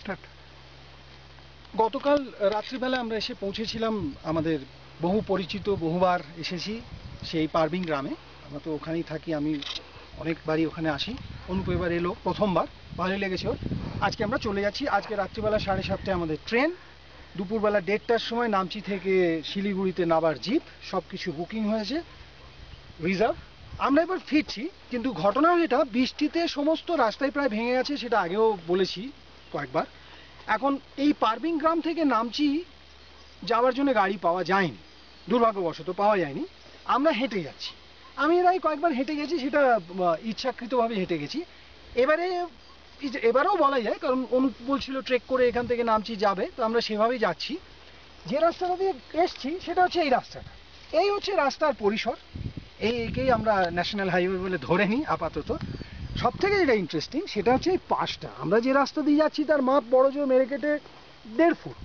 Start. গতকাল রাত্রিবেলা আমরা এসে পৌঁছেছিলাম আমাদের বহু পরিচিত, বহুবার এসেছি সেই পারবিং গ্রামে। আমরা তো ওখানেই থাকি, আমি অনেকবারই ওখানে আসি। অনুপ এবার এলো প্রথমবার, ভালোই লেগেছে ওর। আজকে আমরা চলে যাচ্ছি। আজকে রাত্রিবেলা 7:30টায় আমাদের ট্রেন, দুপুরবেলা 1:30টার সময় নামচি থেকে শিলিগুড়িতে নাবার জিপ, সব কিছু বুকিং হয়েছে, রিজার্ভ। আমরা এবার ফিরছি, কিন্তু ঘটনা যেটা, বৃষ্টিতে সমস্ত রাস্তায় প্রায় ভেঙে গেছে, সেটা আগেও বলেছি কয়েকবার। এখন এই পারবিং গ্রাম থেকে নামচি যাওয়ার জন্য গাড়ি পাওয়া যায়নি, দুর্ভাগ্যবশত পাওয়া যায়নি। আমরা হেঁটে যাচ্ছি। আমি এর আগে কয়েকবার হেঁটে গেছি, সেটা ইচ্ছাকৃতভাবে হেঁটে গেছি। এবারেও বলা যায়, কারণ অনুপ বলছিল ট্রেক করে এখান থেকে নামচি যাবে, তো আমরা সেভাবেই যাচ্ছি। যে রাস্তাটা দিয়ে এসছি সেটা হচ্ছে এই রাস্তাটা। এই হচ্ছে রাস্তার পরিসর। একেই আমরা ন্যাশনাল হাইওয়ে বলে ধরে নিই আপাতত। সব থেকে যেটা ইন্টারেস্টিং সেটা হচ্ছে এই পাশটা। আমরা যে রাস্তা দিয়ে যাচ্ছি তার মাপ বড় জোর মেরে কেটে 1.5 ফুট,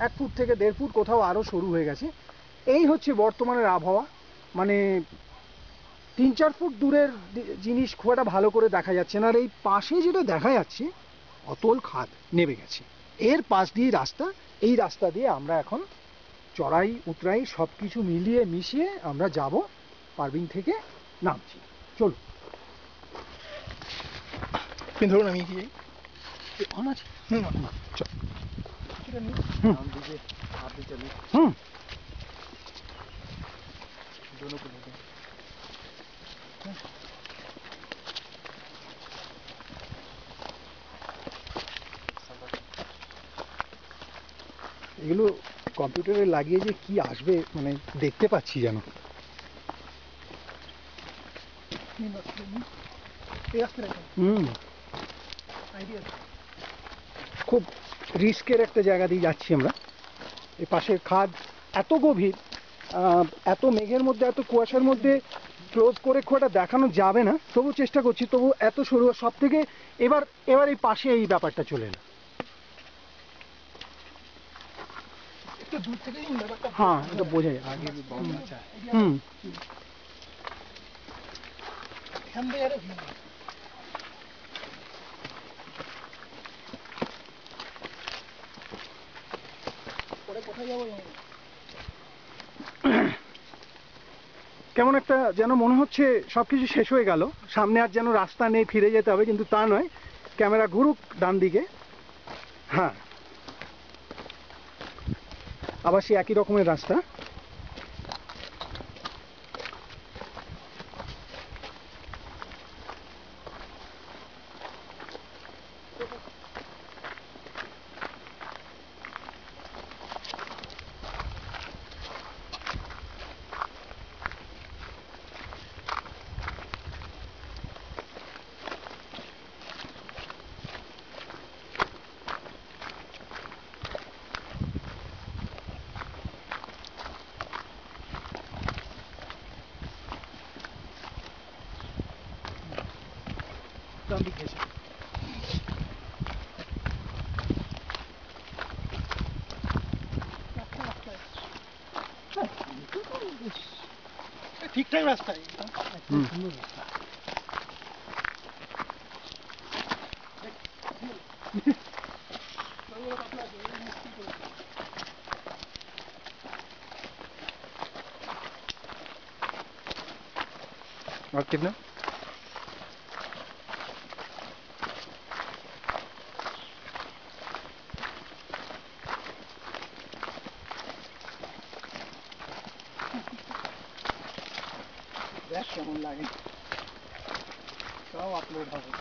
1 ফুট থেকে 1.5 ফুট, কোথাও আরও সরু হয়ে গেছে। এই হচ্ছে বর্তমানের আবহাওয়া। মানে 3-4 ফুট দূরের জিনিস খুব একটা ভালো করে দেখা যাচ্ছে না। আর এই পাশে যেটা দেখা যাচ্ছে, অতল খাদ নেমে গেছে। এর পাশ দিয়ে রাস্তা, এই রাস্তা দিয়ে আমরা এখন চড়াই উতরাই সব কিছু মিলিয়ে মিশিয়ে আমরা যাব পারবিং থেকে নামছি। চলো। আপনি ধরুন, আমি কি যাই? অন আছে। চল। এগুলো কম্পিউটারে লাগিয়ে যে কি আসবে মানে দেখতে পাচ্ছি যেন। খুব রিস্কের একটা জায়গা দিয়ে যাচ্ছি আমরা। এই পাশের খাদ এত গভীর, এত মেঘের মধ্যে, এত কুয়াশার মধ্যে ক্লোজ করে খুব একটা দেখানো যাবে না, তবু চেষ্টা করছি। তবু এত সরু সব থেকে এবার এই পাশে এই ব্যাপারটা চলে এলো। হ্যাঁ, এটা বোঝা যায়। কেমন একটা যেন মনে হচ্ছে সবকিছু শেষ হয়ে গেল, সামনে আর যেন রাস্তা নেই, ফিরে যেতে হবে। কিন্তু তা নয়, ক্যামেরা ঘুরুক ডান দিকে, হ্যাঁ আবার সেই একই রকমের রাস্তা। ঠিকঠাক রাস্তায় और कितना কেমন লাগে সব আপলোড হবে।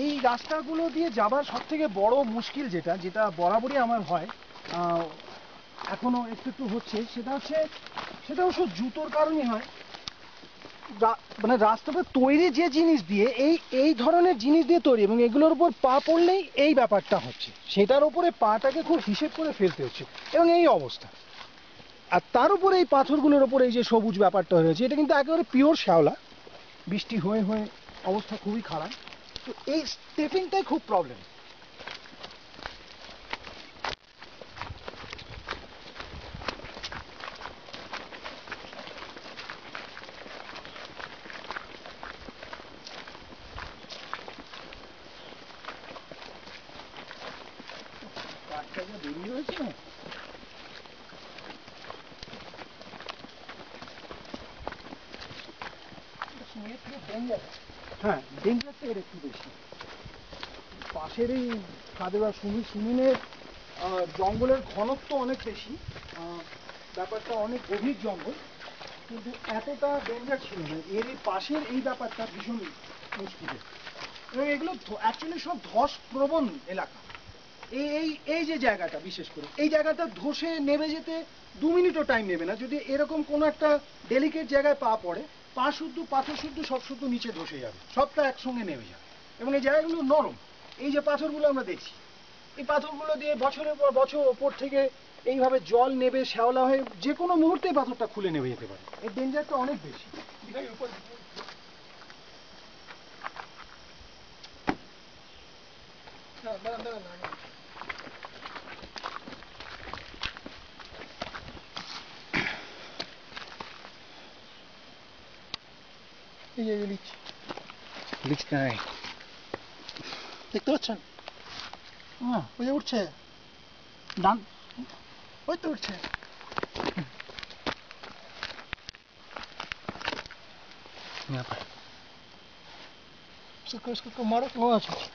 এই রাস্তাগুলো দিয়ে যাবার সব থেকে বড় মুশকিল যেটা বরাবরই আমার হয়, এখনো একটু হচ্ছে, সেটা অবশ্য জুতোর কারণে হয়। মানে রাস্তাটা তৈরি যে জিনিস দিয়ে, এই ধরনের জিনিস দিয়ে তৈরি, এবং এগুলোর উপর পা পড়লেই এই ব্যাপারটা হচ্ছে, সেটার উপরে পাটাকে খুব হিসেব করে ফেলতে হচ্ছে, এবং এই অবস্থা। আর তার উপরে এই পাথরগুলোর উপরে এই যে সবুজ ব্যাপারটা হয়েছে, এটা কিন্তু একেবারে পিওর শ্যাওলা, বৃষ্টি হয়ে হয়ে অবস্থা খুবই খারাপ। তো এই স্টেপিংটাই খুব প্রবলেম। দেরি হয়েছে না? হ্যাঁ, ডেঞ্জারটা এর একটু বেশি। পাশের এই খাদে বা সুমিনের জঙ্গলের ঘনত্ব অনেক বেশি, ব্যাপারটা অনেক গভীর জঙ্গল, কিন্তু এতটা ডেঞ্জার ছিল না। এর এই পাশের এই ব্যাপারটা ভীষণ মুশকিলের, এবং এগুলো অ্যাকচুয়ালি সব ধস প্রবণ এলাকা। এই এই এই যে জায়গাটা, বিশেষ করে এই জায়গাটা ধসে নেমে যেতে 2 মিনিটও টাইম নেবে না। যদি এরকম কোনো একটা ডেলিকেট জায়গায় পা পড়ে, পা শুদ্ধ পাথর শুদ্ধ সব শুদ্ধ নিচে ধসে যাবে, সবটা একসঙ্গে নেমে যাবে। এবং এই জায়গাগুলো নরম। এই যে পাথরগুলো আমরা দেখছি, এই পাথরগুলো দিয়ে বছরের পর বছর ওপর থেকে এইভাবে জল নেবে, শ্যাওলা হয়ে যে কোনো মুহূর্তে পাথরটা খুলে নেমে যেতে পারে। এর ডেঞ্জারটা অনেক বেশি। এই যে লিচ লিখতে নাই। দেখতে পাচ্ছেন? হ্যাঁ, ওই যে উঠছে, ডান। ওই তো উঠছে। इसको मारो। ও আচ্ছা আচ্ছা।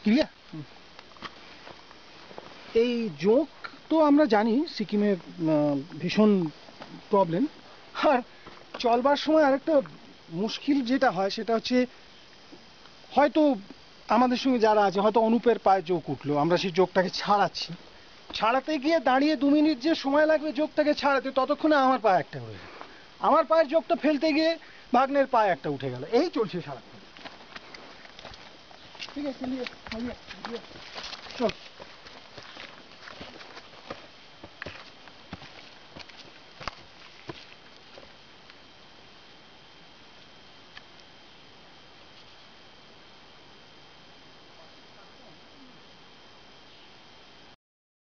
ক্লিয়ার? এই জোঁক তো আমরা জানি সিকিমের ভীষণ প্রবলেম। আর চলবার সময় আরেকটা মুশকিল যেটা হয় সেটা হচ্ছে, হয়তো আমাদের সঙ্গে যারা আছে, হয়তো অনুপের পায়ে জোঁক উঠলো, আমরা সেই জোঁকটাকে ছাড়াচ্ছি, ছাড়াতে গিয়ে দাঁড়িয়ে 2 মিনিট যে সময় লাগবে জোঁকটাকে ছাড়াতে, ততক্ষণে আমার পায়ে একটা হয়ে গেল। আমার পায়ের জোঁকটা ফেলতে গিয়ে ভাগ্নের পায়ে একটা উঠে গেল। এই চলছে সারাক্ষণ। ঠিক আছে, ক্লিয়ার। চল।